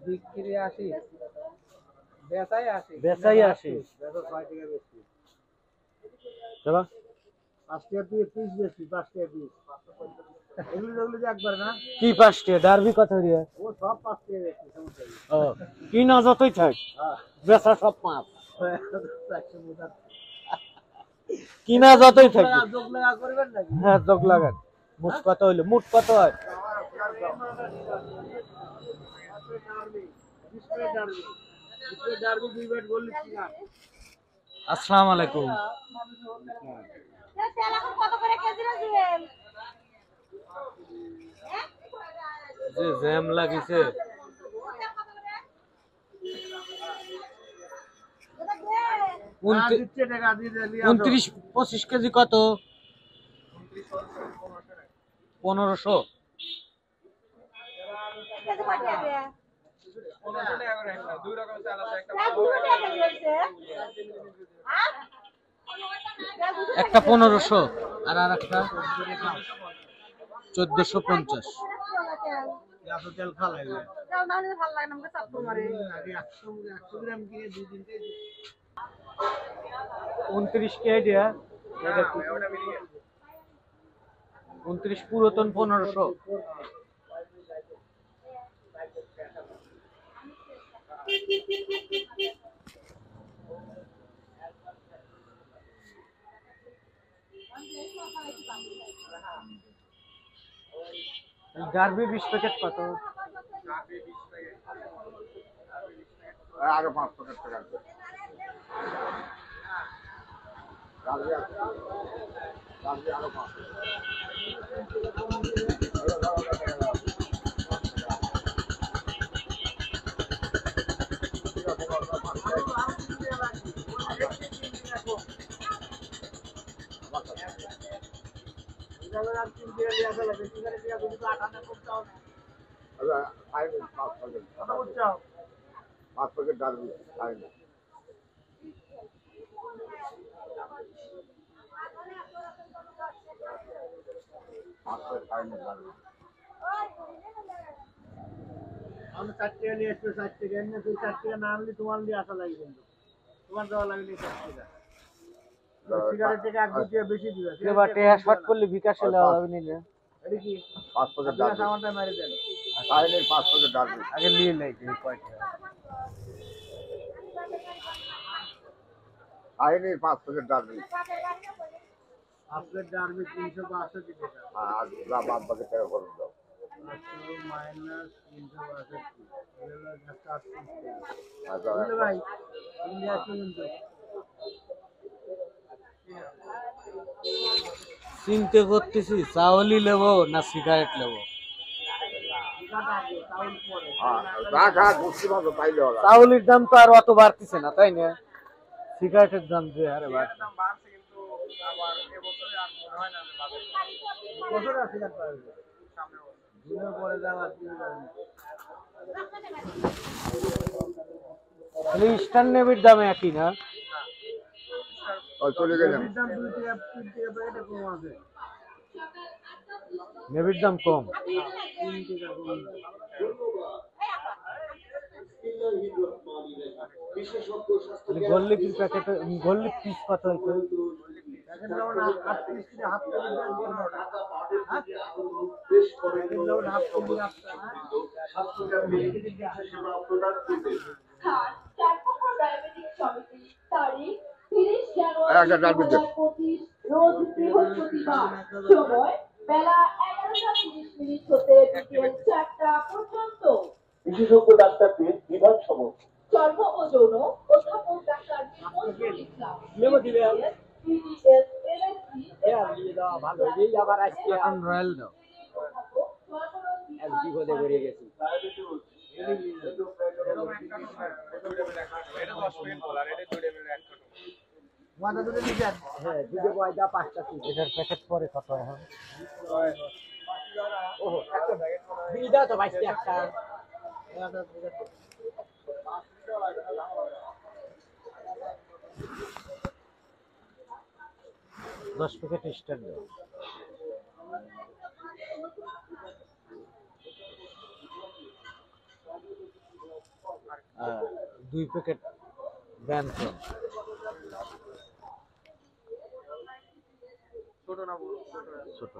বিক্রি 80 বেচাই 80 বেচাই 80 বেচা 6 টাকা বেশি চলো 5 টাকা দিয়ে পিস বেশি 5 টাকা পিস এগুলো যে একবার না কি 5 টাকা ডারবি কত দিয়ে ও সব 5 টাকা বেশি সমস্যা নেই ও কিনা যতই থাক বেচা সব 5 কিনা যতই থাক যোগ লাগা করবেন নাকি হ্যাঁ যোগ লাগান মোট কত হইলো মোট কত হয় আসসালামু আলাইকুম যে জ্যাম লাগিছে 29-25 কেজি কত 1500 একটা 1500 আর আরেকটা 1450 তেল খা লাগে তেল না হলে ভালো লাগে না আমাকে চাপ মারে আগে 100 গ্রাম কিনে 2 দিন থেকে 29 কেজি এটা 29 পুরাতন 1500 ডারবি 20 প্যাকেট কত আরো 5 প্যাকেট টাকা ডারবি আরো 5 5 প্যাকেট ডারবি খাই না আমি 4 টাকা নিয়ে এসেছি 4 টাকা এনে তুই 4 টাকা না আনলি তোমার দিয়ে আসা লাগবে কিন্তু তোমার দেওয়া লাগবে 4 টাকা সিগারেট থেকে এক দুটিয়া বেশি দিবা এবার টেহা শর্ট করলে বিকাশে লাভ হবে নিলে এটা কি 5 প্যাকেট ডারবি আমারটা মেরে দেন আইনের 5 প্যাকেট ডারবি আগে নিয়ে নেই কয়টা আইনের 5 প্যাকেট ডারবি আপনার ডারবি 362 টাকা আর বাদ বাকি টাকা করে দাও মাইনাস 362 আচ্ছা ভাই ইন্ডিয়া কিন্তু চিন্তা করতেছি চাউলই নেবো না সিগারেট নেবো চাউলের দাম তো আর অত বাড়তেছে না তাই না সিগারেটের দাম যে আরে বাড়ছে ইস্টার্ন নেভির দাম একই না চলে গেলাম নেভির দাম কম গোল্লিপির প্যাকেট গোল্লিপ পিস কত হয়েছে রোজ বৃহস্পতিবার সময় বেলা 11:30 হতে বিকেল 4টা পর্যন্ত বিশেষজ্ঞ ডাক্তারদের বিভাগ সমূহ চর্ম ও যৌন অধ্যাপক ডাক্তার মনসুর ইসলাম এখন রয়্যাল দাও বিপদে বেরিয়ে গেছি এটার প্যাকেট পরে কত এখন ওহো একটা বিল দাও তো 22 টাকা 10 প্যাকেট স্টার দাও 2 প্যাকেট ব্যানসন। ছোট না বড়? ছোট।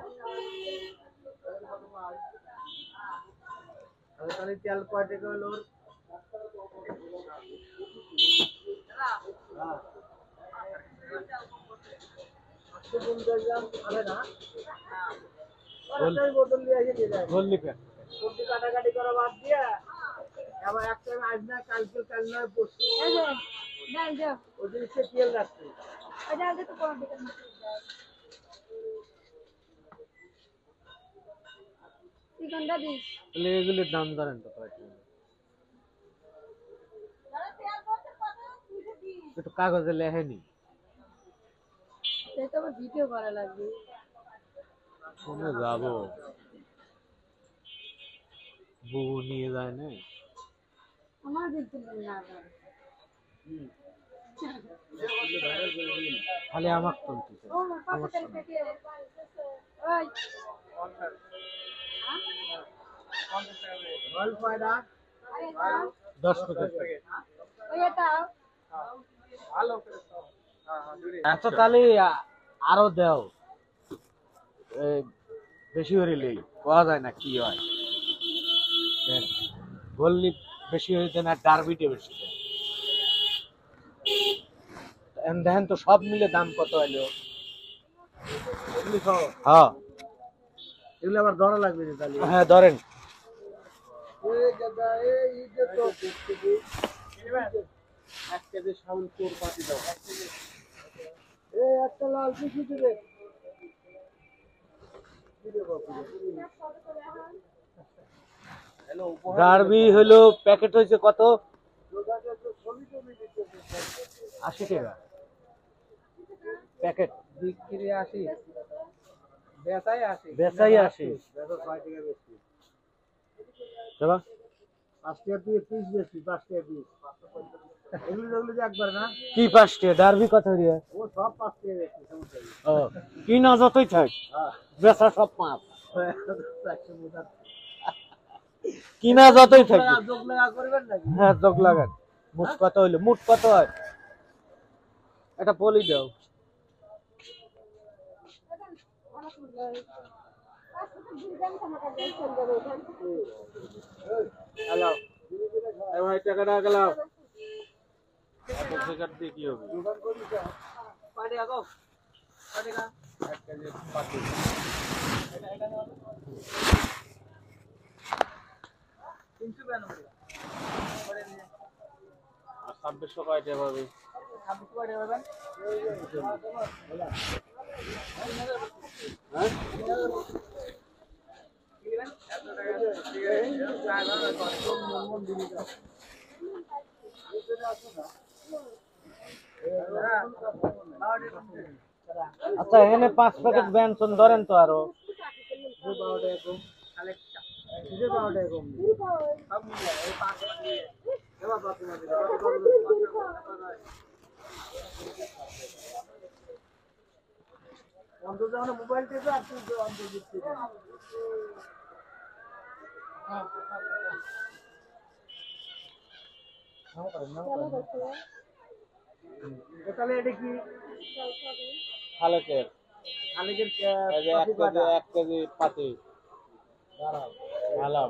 তাহলে তেল কয় টাকা হলো ওর? হ্যাঁ। 850 গ্রাম হবে না? ওটাই বোতল নিয়ে এসে দিয়ে দেয়। গোল্লি প্যাক। সবজি কাটাকাটি করা বাদ দিয়ে আবার এক টাইম আজ না কালকে কাল নয় পরশু ওই জিনিসটা তেল রাখছে। তাহলে এগুলির দাম ধরেন তো কয় টাকা? একটু কাগজে লেখেনি। ভিডিও করা লাগবে। শুনে যাবো, বউ নিয়ে যায় না। আমার দেখতে না খালি আমার তুলতেছে। ও আমার কাছে থেকে ওই অল ফায়দা 10 প্যাকেট। ওই এটা ভালো করে আচ্ছা তাহলে আরো দেও, বেশি করে লই, পাওয়া যায় না কি হয়। গোল্লি বেশি হইতে না, ডারবিটে বেশি দেয়। দেখেন তো সব মিলে দাম কত হইলো? এগুলি খাও। হ্যাঁ এগুলো আবার ধরা লাগবে যে তাহলে। হ্যাঁ ধরেন। এই দাদা এই যে তো 1 কেজি শাউন কোর পাতি দাও। 1 কেজি এই একটা লাল পিসি দিবে। হ্যালো ডারবি হলো প্যাকেট হয়েছে কত? 80 টাকা প্যাকেট। বিক্রি 80 বেচাই 80 বেচাই 80। বেচা 6 টাকা বেশি। দেবা 5 টাকা দিয়ে পিস বেশি 5 টাকা পিস। এগুলো যে একবার না কি 5 টাকা? ডারবি কত দিয়ে? ও সব 5 টাকা বেশি সমস্যা নেই। ও কিনা যতই থাক, হ্যাঁ বেচা সব 5। 100 মুদার কিনা যতই থাক। যোগ লাগা করবেন নাকি? হ্যাঁ যোগ লাগান। মোট কত হইলো? মোট কত হয়? এটা বলি দাও। হ্যালো এই ভাই টাকাটা গেলাম। এত টাকা দিয়ে কি হবে? দোকান করি তো পাটি আগো পাটি কা 1 কেজি পাতি। এটা নাও 392 পরে নিয়ে আর 2600 কয় টাকা পাবে? 26 পরে হবেন হ্যাঁ কি দিবেন 100 টাকা ঠিক আছে 4000 কত মন দিবি দাও আচ্ছা এখানে 5 প্যাকেট ব্যঞ্জন ধরেন তো আরো। মোবাইল টিপে আর তুই অন্তর্ভুক্তি তাহলে এটা কি খালেকের আলেকের এই যে 1 কেজি পাতি দাঁড়াও ভালো।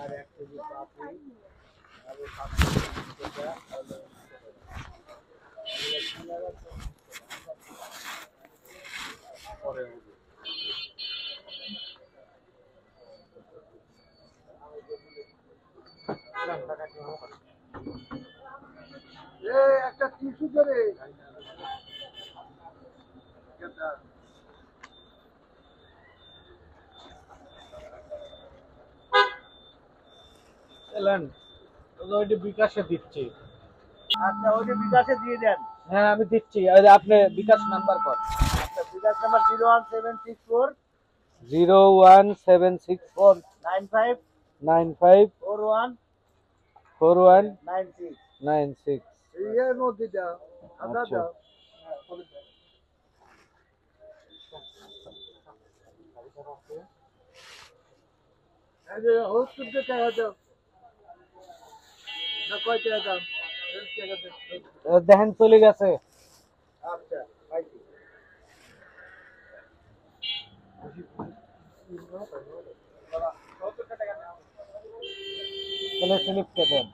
আর 1 কেজি পাপড়ি পরে একটা টিস্যু ধরে এলেন ওইটা বিকাশে দিচ্ছি। আচ্ছা ওইটা বিকাশে দিয়ে দেন। হ্যাঁ আমি দিচ্ছি। এই যে আপনি বিকাশ নাম্বার কর। আচ্ছা বিকাশ নাম্বার 01764 01764 95 95 41 41 96 96। এই নদীটা আদা আচ্ছা। দাও এই যে ওষুধ টাকা দাও না কয় টাকা দাম? দেখেন চলে গেছে। আচ্ছা, পাইছি। তাহলে স্লিপটা দেন।